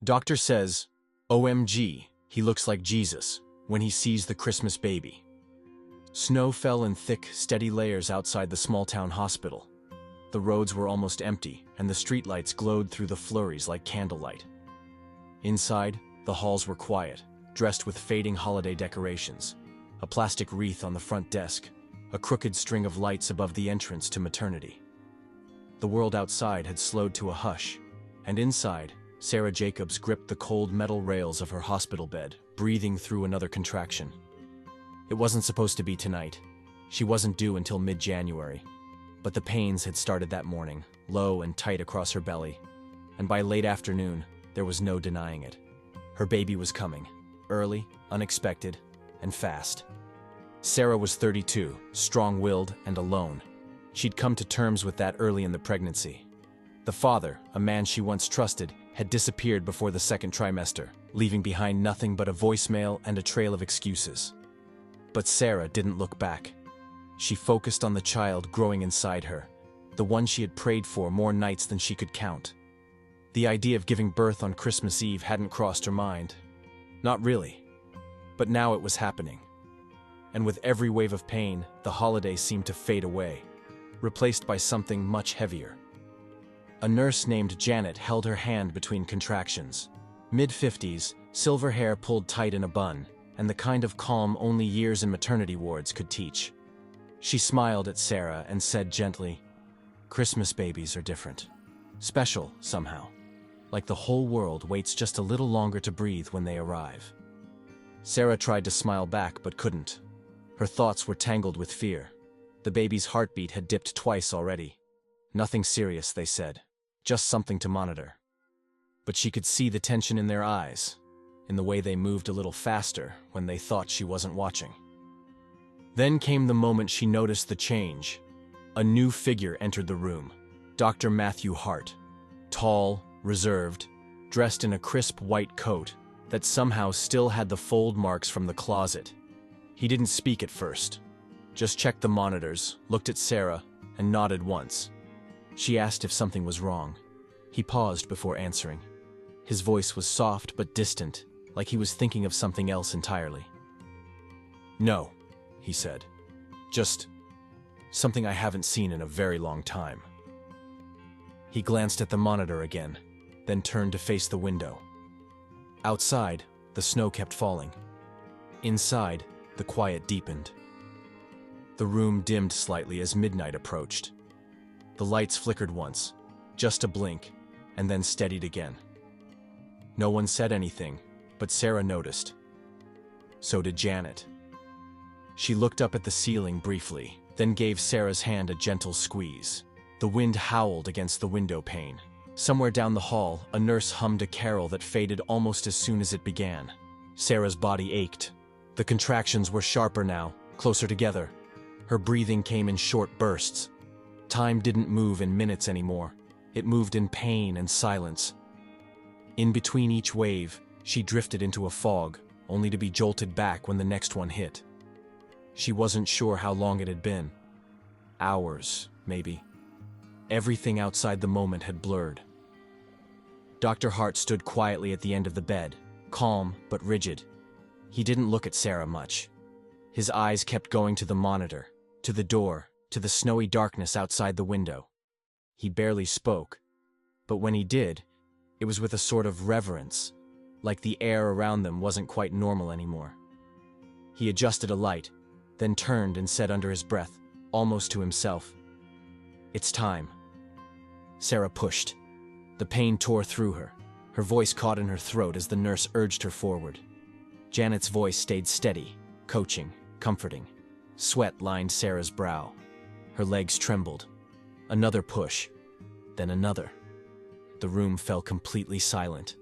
Doctor says, OMG, he looks like Jesus when he sees the Christmas baby. Snow fell in thick, steady layers outside the small-town hospital. The roads were almost empty, and the streetlights glowed through the flurries like candlelight. Inside, the halls were quiet, dressed with fading holiday decorations, a plastic wreath on the front desk, a crooked string of lights above the entrance to maternity. The world outside had slowed to a hush, and inside, Sarah Jacobs gripped the cold metal rails of her hospital bed, breathing through another contraction. It wasn't supposed to be tonight. She wasn't due until mid-January. But the pains had started that morning, low and tight across her belly, and by late afternoon, there was no denying it. Her baby was coming, early, unexpected, and fast. Sarah was 32, strong-willed and alone. She'd come to terms with that early in the pregnancy. The father, a man she once trusted, had disappeared before the second trimester, leaving behind nothing but a voicemail and a trail of excuses. But Sarah didn't look back. She focused on the child growing inside her, the one she had prayed for more nights than she could count. The idea of giving birth on Christmas Eve hadn't crossed her mind. Not really. But now it was happening. And with every wave of pain, the holiday seemed to fade away, replaced by something much heavier. A nurse named Janet held her hand between contractions. Mid-50s, silver hair pulled tight in a bun, and the kind of calm only years in maternity wards could teach. She smiled at Sarah and said gently, "Christmas babies are different. Special, somehow. Like the whole world waits just a little longer to breathe when they arrive." Sarah tried to smile back but couldn't. Her thoughts were tangled with fear. The baby's heartbeat had dipped twice already. Nothing serious, they said. Just something to monitor. But she could see the tension in their eyes, in the way they moved a little faster when they thought she wasn't watching. Then came the moment she noticed the change. A new figure entered the room. Dr. Matthew Hart. Tall, reserved, dressed in a crisp white coat that somehow still had the fold marks from the closet. He didn't speak at first. Just checked the monitors, looked at Sarah, and nodded once. She asked if something was wrong. He paused before answering. His voice was soft but distant, like he was thinking of something else entirely. "No," he said. "Just something I haven't seen in a very long time." He glanced at the monitor again, then turned to face the window. Outside, the snow kept falling. Inside, the quiet deepened. The room dimmed slightly as midnight approached. The lights flickered once, just a blink, and then steadied again. No one said anything, but Sarah noticed. So did Janet. She looked up at the ceiling briefly, then gave Sarah's hand a gentle squeeze. The wind howled against the window pane. Somewhere down the hall, a nurse hummed a carol that faded almost as soon as it began. Sarah's body ached. The contractions were sharper now, closer together. Her breathing came in short bursts. Time didn't move in minutes anymore. It moved in pain and silence. In between each wave, she drifted into a fog, only to be jolted back when the next one hit. She wasn't sure how long it had been. Hours, maybe. Everything outside the moment had blurred. Dr. Hart stood quietly at the end of the bed, calm but rigid. He didn't look at Sarah much. His eyes kept going to the monitor, to the door, to the snowy darkness outside the window. He barely spoke, but when he did, it was with a sort of reverence, like the air around them wasn't quite normal anymore. He adjusted a light, then turned and said under his breath, almost to himself, "It's time." Sarah pushed. The pain tore through her. Her voice caught in her throat as the nurse urged her forward. Janet's voice stayed steady, coaching, comforting. Sweat lined Sarah's brow. Her legs trembled. Another push, then another. The room fell completely silent.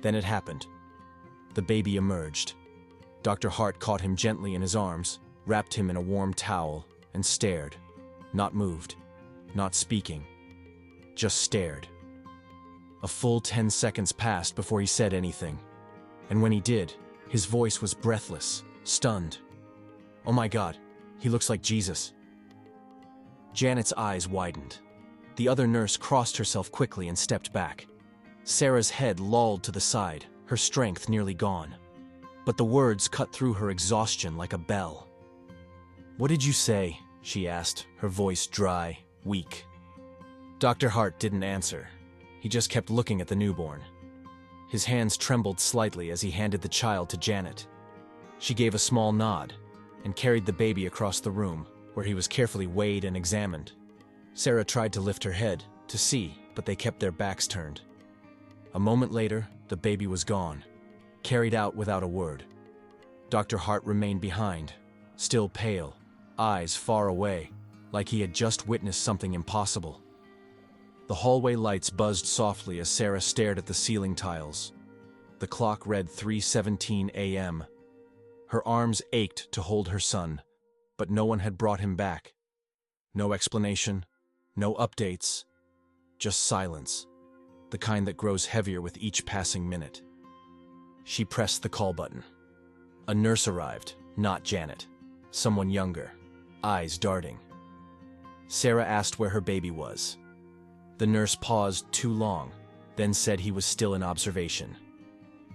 Then it happened. The baby emerged. Dr. Hart caught him gently in his arms, wrapped him in a warm towel, and stared. Not moved, not speaking, just stared. A full 10 seconds passed before he said anything. And when he did, his voice was breathless, stunned. "Oh my God, he looks like Jesus." Janet's eyes widened. The other nurse crossed herself quickly and stepped back. Sarah's head lolled to the side, her strength nearly gone. But the words cut through her exhaustion like a bell. "What did you say?" she asked, her voice dry, weak. Dr. Hart didn't answer. He just kept looking at the newborn. His hands trembled slightly as he handed the child to Janet. She gave a small nod and carried the baby across the room, where he was carefully weighed and examined. Sarah tried to lift her head to see, but they kept their backs turned. A moment later, the baby was gone, carried out without a word. Dr. Hart remained behind, still pale, eyes far away, like he had just witnessed something impossible. The hallway lights buzzed softly as Sarah stared at the ceiling tiles. The clock read 3:17 a.m. Her arms ached to hold her son, but no one had brought him back. No explanation, no updates, just silence, the kind that grows heavier with each passing minute. She pressed the call button. A nurse arrived, not Janet. Someone younger, eyes darting. Sarah asked where her baby was. The nurse paused too long, then said he was still in observation.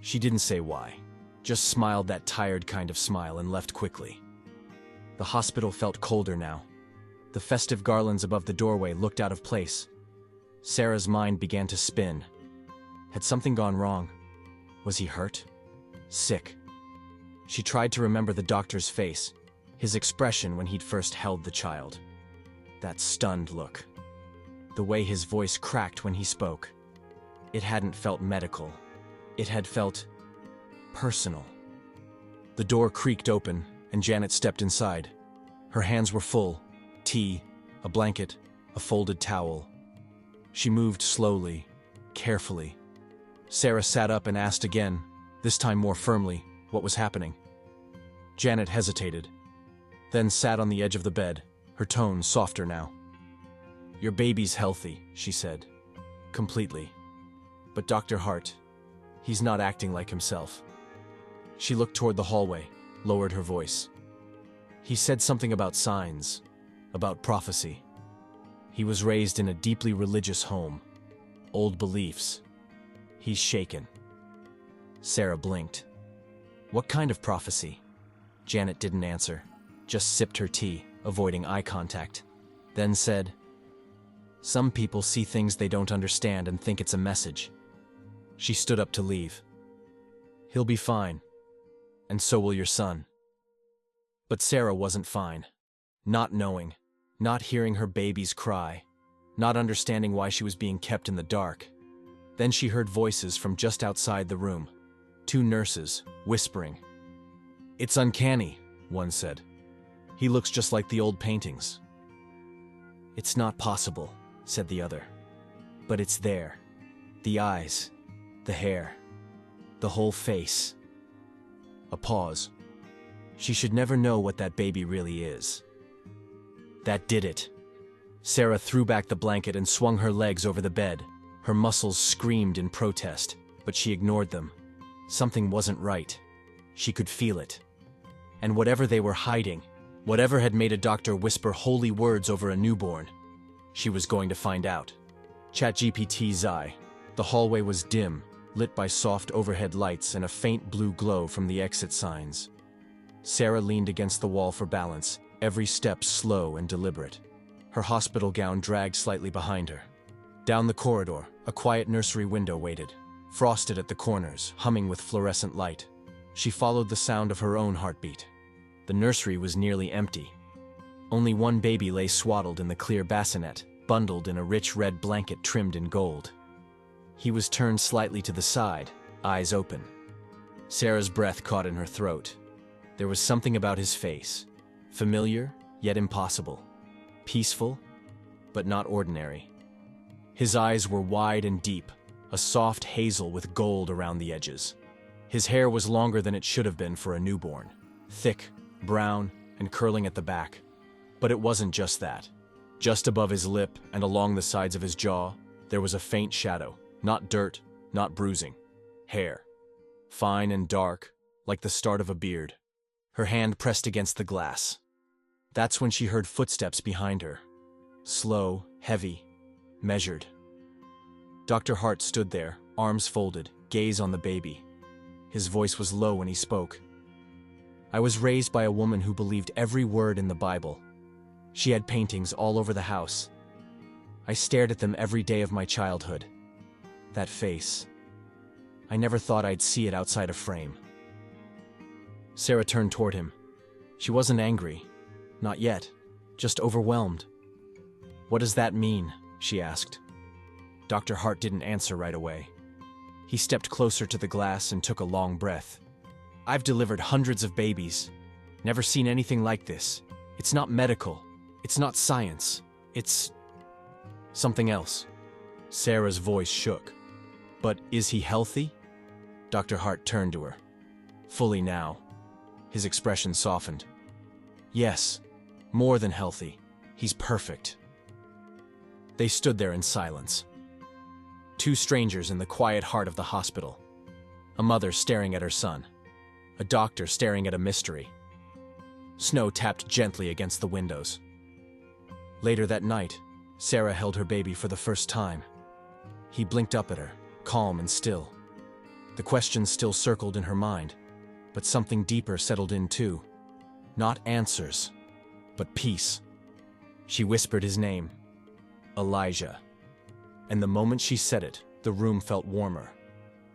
She didn't say why, just smiled that tired kind of smile and left quickly. The hospital felt colder now. The festive garlands above the doorway looked out of place. Sarah's mind began to spin. Had something gone wrong? Was he hurt? Sick? She tried to remember the doctor's face, his expression when he'd first held the child. That stunned look. The way his voice cracked when he spoke. It hadn't felt medical. It had felt personal. The door creaked open, and Janet stepped inside. Her hands were full. Tea, a blanket, a folded towel. She moved slowly, carefully. Sarah sat up and asked again, this time more firmly, what was happening. Janet hesitated, then sat on the edge of the bed, her tone softer now. "Your baby's healthy," she said, completely. "But Dr. Hart, he's not acting like himself." She looked toward the hallway, lowered her voice. "He said something about signs, about prophecy. He was raised in a deeply religious home. Old beliefs. He's shaken." Sarah blinked. "What kind of prophecy?" Janet didn't answer, just sipped her tea, avoiding eye contact, then said, "Some people see things they don't understand and think it's a message." She stood up to leave. "He'll be fine, and so will your son." But Sarah wasn't fine. Not knowing, not hearing her baby's cry, not understanding why she was being kept in the dark. Then she heard voices from just outside the room. 2 nurses, whispering. "It's uncanny," one said. "He looks just like the old paintings." "It's not possible," said the other. "But it's there. The eyes, the hair, the whole face." A pause. She should never know what that baby really is. That did it. Sarah threw back the blanket and swung her legs over the bed. Her muscles screamed in protest, but she ignored them. Something wasn't right. She could feel it. And whatever they were hiding, whatever had made a doctor whisper holy words over a newborn, she was going to find out. ChatGPT's eye. The hallway was dim, lit by soft overhead lights and a faint blue glow from the exit signs. Sarah leaned against the wall for balance, every step slow and deliberate. Her hospital gown dragged slightly behind her. Down the corridor, a quiet nursery window waited, frosted at the corners, humming with fluorescent light. She followed the sound of her own heartbeat. The nursery was nearly empty. Only one baby lay swaddled in the clear bassinet, bundled in a rich red blanket trimmed in gold. He was turned slightly to the side, eyes open. Sarah's breath caught in her throat. There was something about his face, familiar yet impossible, peaceful but not ordinary. His eyes were wide and deep, a soft hazel with gold around the edges. His hair was longer than it should have been for a newborn, thick, brown, and curling at the back. But it wasn't just that. Just above his lip and along the sides of his jaw, there was a faint shadow, not dirt, not bruising. Hair. Fine and dark, like the start of a beard. Her hand pressed against the glass. That's when she heard footsteps behind her. Slow, heavy, measured. Dr. Hart stood there, arms folded, gaze on the baby. His voice was low when he spoke. I was raised by a woman who believed every word in the Bible. She had paintings all over the house. I stared at them every day of my childhood. That face. I never thought I'd see it outside a frame. Sarah turned toward him. She wasn't angry. Not yet. Just overwhelmed. What does that mean? She asked. Dr. Hart didn't answer right away. He stepped closer to the glass and took a long breath. I've delivered hundreds of babies. Never seen anything like this. It's not medical. It's not science. It's something else. Sarah's voice shook. But is he healthy? Dr. Hart turned to her. Fully now. His expression softened. Yes, more than healthy. He's perfect. They stood there in silence. Two strangers in the quiet heart of the hospital. A mother staring at her son. A doctor staring at a mystery. Snow tapped gently against the windows. Later that night, Sarah held her baby for the first time. He blinked up at her, calm and still. The questions still circled in her mind, but something deeper settled in too. Not answers, but peace. She whispered his name, Elijah. And the moment she said it, the room felt warmer.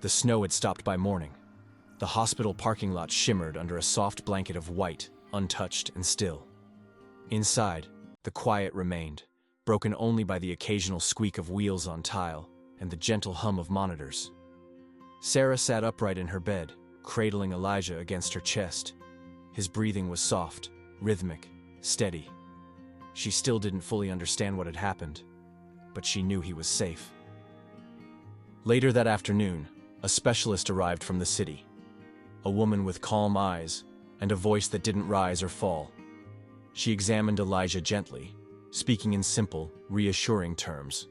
The snow had stopped by morning. The hospital parking lot shimmered under a soft blanket of white, untouched and still. Inside, the quiet remained, broken only by the occasional squeak of wheels on tile and the gentle hum of monitors. Sarah sat upright in her bed, cradling Elijah against her chest. His breathing was soft, rhythmic, steady. She still didn't fully understand what had happened, but she knew he was safe. Later that afternoon, a specialist arrived from the city. A woman with calm eyes and a voice that didn't rise or fall. She examined Elijah gently, speaking in simple, reassuring terms.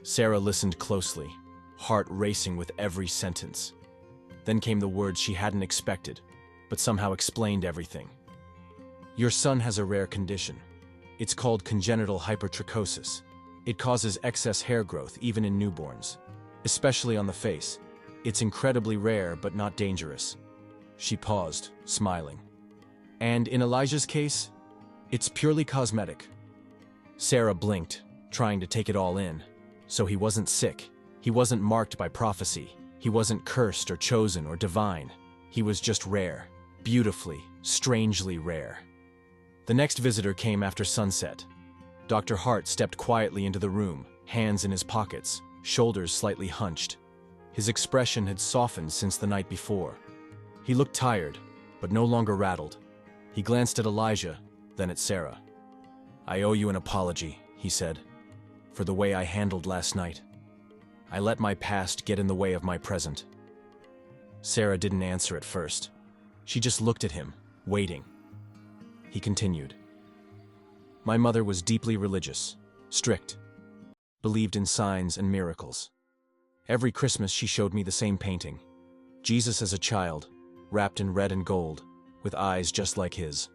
Sarah listened closely, heart racing with every sentence. Then came the words she hadn't expected, but somehow explained everything. Your son has a rare condition. It's called congenital hypertrichosis. It causes excess hair growth even in newborns, especially on the face. It's incredibly rare but not dangerous. She paused, smiling. And in Elijah's case, it's purely cosmetic. Sarah blinked, trying to take it all in. So he wasn't sick. He wasn't marked by prophecy. He wasn't cursed or chosen or divine. He was just rare, beautifully, strangely rare. The next visitor came after sunset. Dr. Hart stepped quietly into the room, hands in his pockets, shoulders slightly hunched. His expression had softened since the night before. He looked tired, but no longer rattled. He glanced at Elijah, then at Sarah. I owe you an apology, he said, for the way I handled last night. I let my past get in the way of my present. Sarah didn't answer at first. She just looked at him, waiting. He continued. My mother was deeply religious, strict, believed in signs and miracles. Every Christmas she showed me the same painting, Jesus as a child, wrapped in red and gold, with eyes just like his.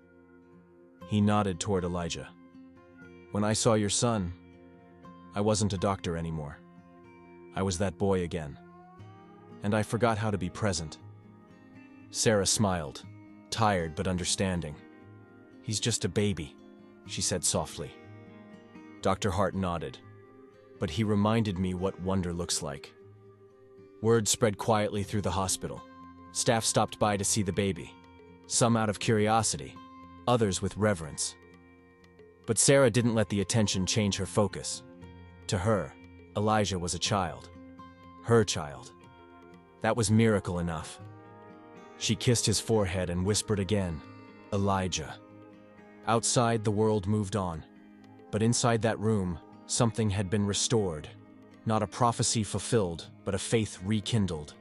He nodded toward Elijah. When I saw your son, I wasn't a doctor anymore. I was that boy again. And I forgot how to be present. Sarah smiled, tired but understanding. He's just a baby, she said softly. Dr. Hart nodded, but he reminded me what wonder looks like. Word spread quietly through the hospital. Staff stopped by to see the baby, some out of curiosity, others with reverence. But Sarah didn't let the attention change her focus. To her, Elijah was a child. Her child. That was miracle enough. She kissed his forehead and whispered again, Elijah. Outside, the world moved on. But inside that room, something had been restored. Not a prophecy fulfilled, but a faith rekindled.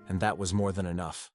And that was more than enough.